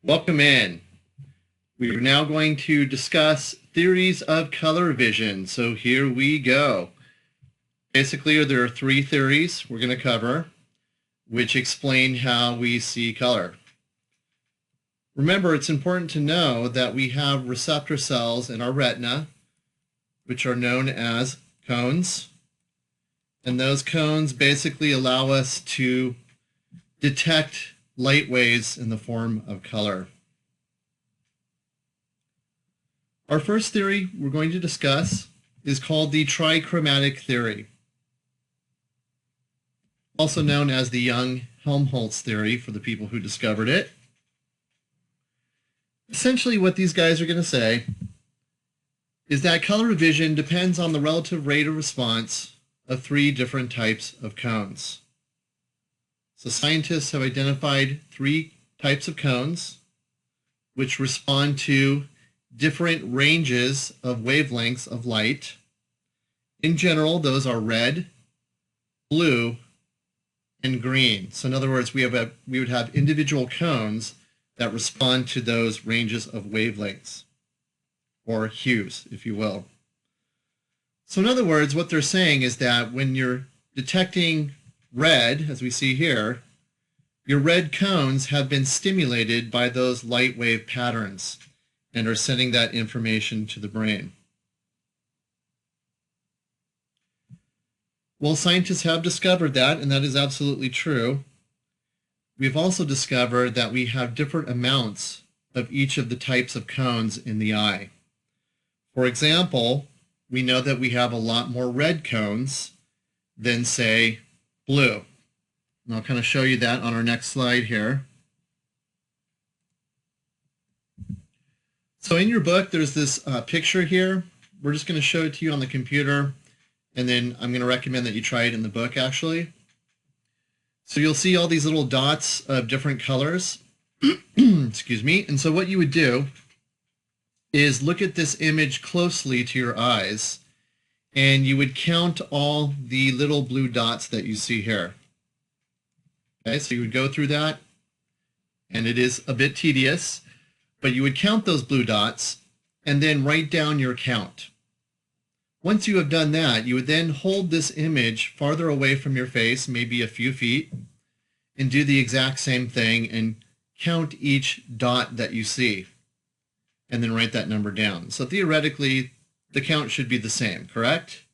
Welcome in. We are now going to discuss theories of color vision. So here we go. Basically, there are three theories we're going to cover, which explain how we see color. Remember, it's important to know that we have receptor cells in our retina, which are known as cones. And those cones basically allow us to detect light waves in the form of color. Our first theory we're going to discuss is called the Trichromatic Theory, also known as the Young-Helmholtz theory for the people who discovered it. Essentially, what these guys are going to say is that color vision depends on the relative rate of response of three different types of cones. So scientists have identified three types of cones which respond to different ranges of wavelengths of light. In general, those are red, blue, and green. So in other words, we would have individual cones that respond to those ranges of wavelengths, or hues, if you will. So in other words, what they're saying is that when you're detecting red, as we see here, your red cones have been stimulated by those light wave patterns and are sending that information to the brain. Well, scientists have discovered that, and that is absolutely true. We've also discovered that we have different amounts of each of the types of cones in the eye. For example, we know that we have a lot more red cones than, say, blue. And I'll kind of show you that on our next slide here. So in your book, there's this picture here. We're just going to show it to you on the computer, and then I'm going to recommend that you try it in the book, actually. So you'll see all these little dots of different colors. Excuse me. And so what you would do is look at this image closely to your eyes, and you would count all the little blue dots that you see here. Okay, so you would go through that, and it is a bit tedious, but you would count those blue dots and then write down your count. Once you have done that, you would then hold this image farther away from your face, maybe a few feet, and do the exact same thing and count each dot that you see, and then write that number down. So theoretically, the count should be the same, correct?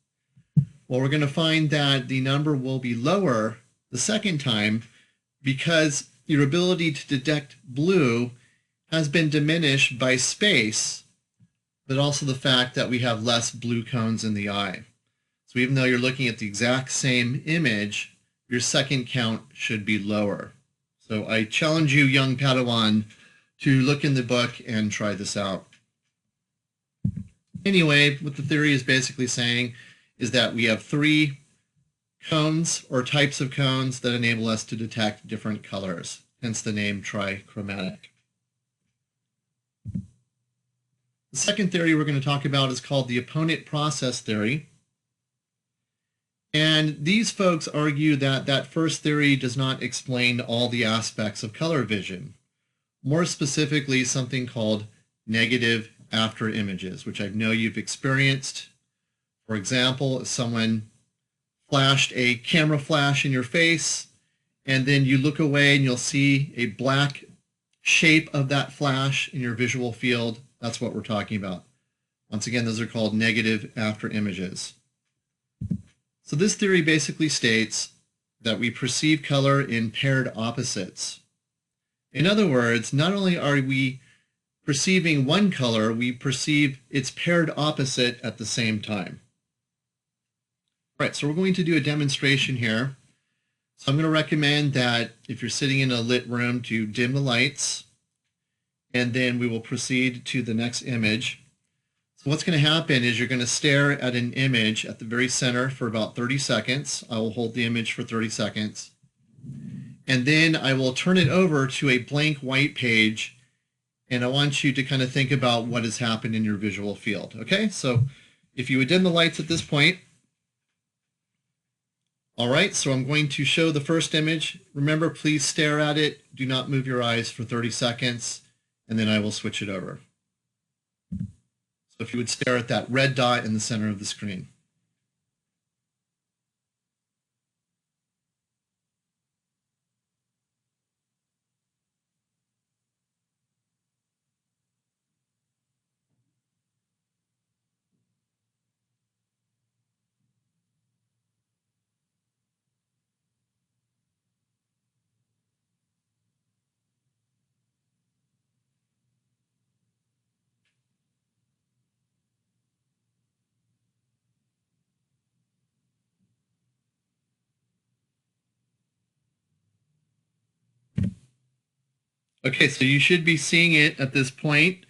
Well, we're going to find that the number will be lower the second time because your ability to detect blue has been diminished by space, but also the fact that we have less blue cones in the eye. So even though you're looking at the exact same image, your second count should be lower. So I challenge you, young Padawan, to look in the book and try this out. Anyway, what the theory is basically saying is that we have three cones or types of cones that enable us to detect different colors, hence the name trichromatic. The second theory we're going to talk about is called the opponent process theory. And these folks argue that that first theory does not explain all the aspects of color vision. More specifically, something called negative after images, which I know you've experienced. For example, if someone flashed a camera flash in your face, and then you look away and you'll see a black shape of that flash in your visual field, that's what we're talking about. Once again, those are called negative after images. So this theory basically states that we perceive color in paired opposites. In other words, not only are we perceiving one color, we perceive its paired opposite at the same time. All right, so we're going to do a demonstration here. So I'm going to recommend that if you're sitting in a lit room to dim the lights, and then we will proceed to the next image. So what's going to happen is you're going to stare at an image at the very center for about 30 seconds. I will hold the image for 30 seconds. And then I will turn it over to a blank white page, and I want you to kind of think about what has happened in your visual field. Okay, so if you would dim the lights at this point. All right, so I'm going to show the first image. Remember, please stare at it. Do not move your eyes for 30 seconds. and then I will switch it over. So if you would stare at that red dot in the center of the screen. Okay, so you should be seeing it at this point.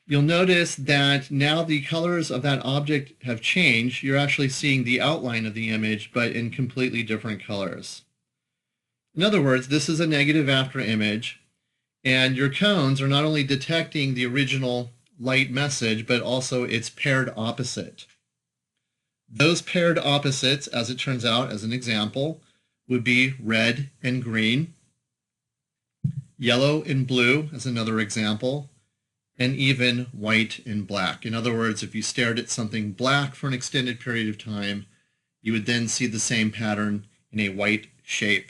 You'll notice that now the colors of that object have changed. You're actually seeing the outline of the image, but in completely different colors. In other words, this is a negative after image, and your cones are not only detecting the original light message, but also its paired opposite. Those paired opposites, as it turns out, as an example, would be red and green, yellow and blue, as another example, and even white and black. In other words, if you stared at something black for an extended period of time, you would then see the same pattern in a white shape.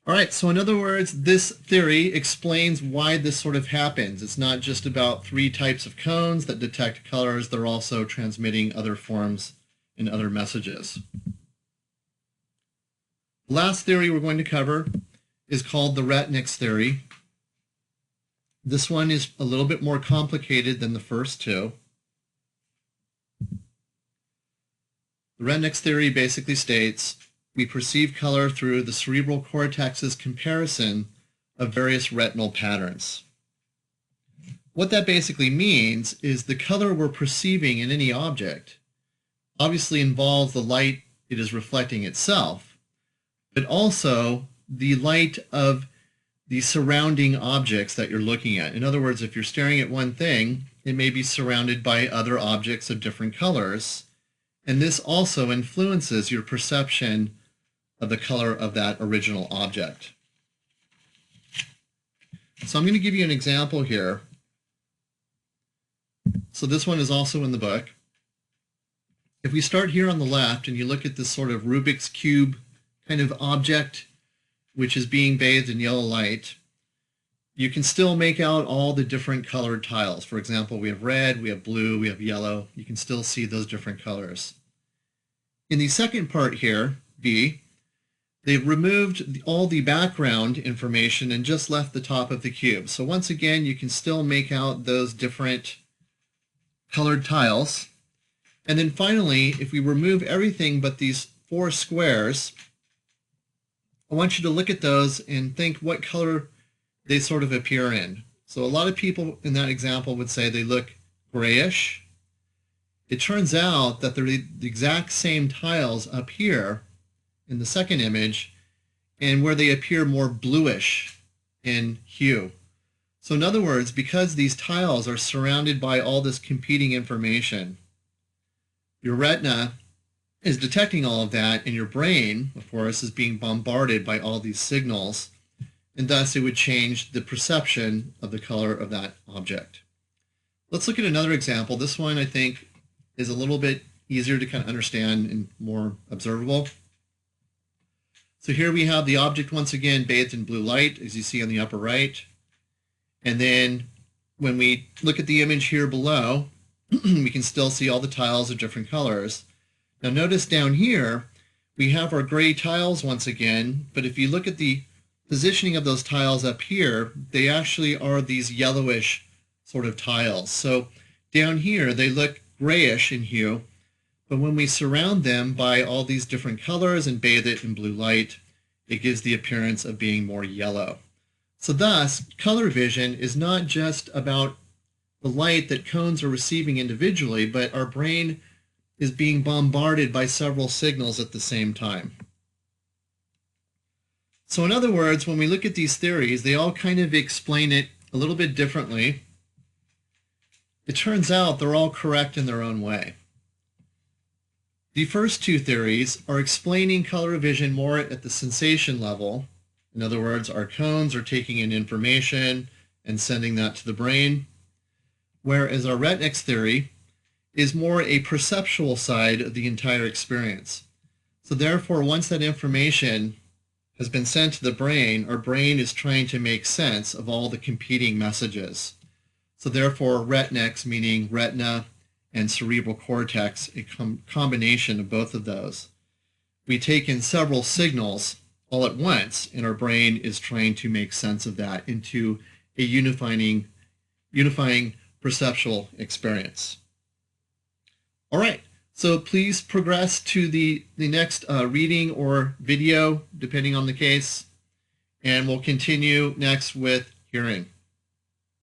All right, so in other words, this theory explains why this sort of happens. It's not just about three types of cones that detect colors, they're also transmitting other forms and other messages. The last theory we're going to cover is called the Retnick's theory. This one is a little bit more complicated than the first two. The Retnick's theory basically states we perceive color through the cerebral cortex's comparison of various retinal patterns. What that basically means is the color we're perceiving in any object obviously involves the light it is reflecting itself, but also the light of the surrounding objects that you're looking at. In other words, if you're staring at one thing, it may be surrounded by other objects of different colors, and this also influences your perception of the color of that original object. So I'm going to give you an example here. So this one is also in the book. If we start here on the left and you look at this sort of Rubik's Cube kind of object, which is being bathed in yellow light, you can still make out all the different colored tiles. For example, we have red, we have blue, we have yellow. You can still see those different colors. In the second part here, B, they've removed all the background information and just left the top of the cube. So once again, you can still make out those different colored tiles. And then finally, if we remove everything but these four squares, I want you to look at those and think what color they sort of appear in. So a lot of people in that example would say they look grayish. It turns out that they're the exact same tiles up here in the second image, and where they appear more bluish in hue. So in other words, because these tiles are surrounded by all this competing information, your retina is detecting all of that, and your brain, of course, is being bombarded by all these signals, and thus it would change the perception of the color of that object. Let's look at another example. This one, I think, is a little bit easier to kind of understand and more observable. So here we have the object once again bathed in blue light, as you see on the upper right. And then when we look at the image here below, we can still see all the tiles of different colors. Now notice down here, we have our gray tiles once again, but if you look at the positioning of those tiles up here, they actually are these yellowish sort of tiles. So down here, they look grayish in hue, but when we surround them by all these different colors and bathe it in blue light, it gives the appearance of being more yellow. So thus, color vision is not just about the light that cones are receiving individually, but our brain is being bombarded by several signals at the same time. So in other words, when we look at these theories, they all kind of explain it a little bit differently. It turns out they're all correct in their own way. The first two theories are explaining color vision more at the sensation level, In other words, our cones are taking in information and sending that to the brain, whereas our retinics theory is more a perceptual side of the entire experience. So therefore, once that information has been sent to the brain, our brain is trying to make sense of all the competing messages. So therefore, retinics, meaning retina and cerebral cortex, a combination of both of those. We take in several signals all at once, and our brain is trying to make sense of that into a unifying perceptual experience. All right, so please progress to the next reading or video, depending on the case, and we'll continue next with hearing.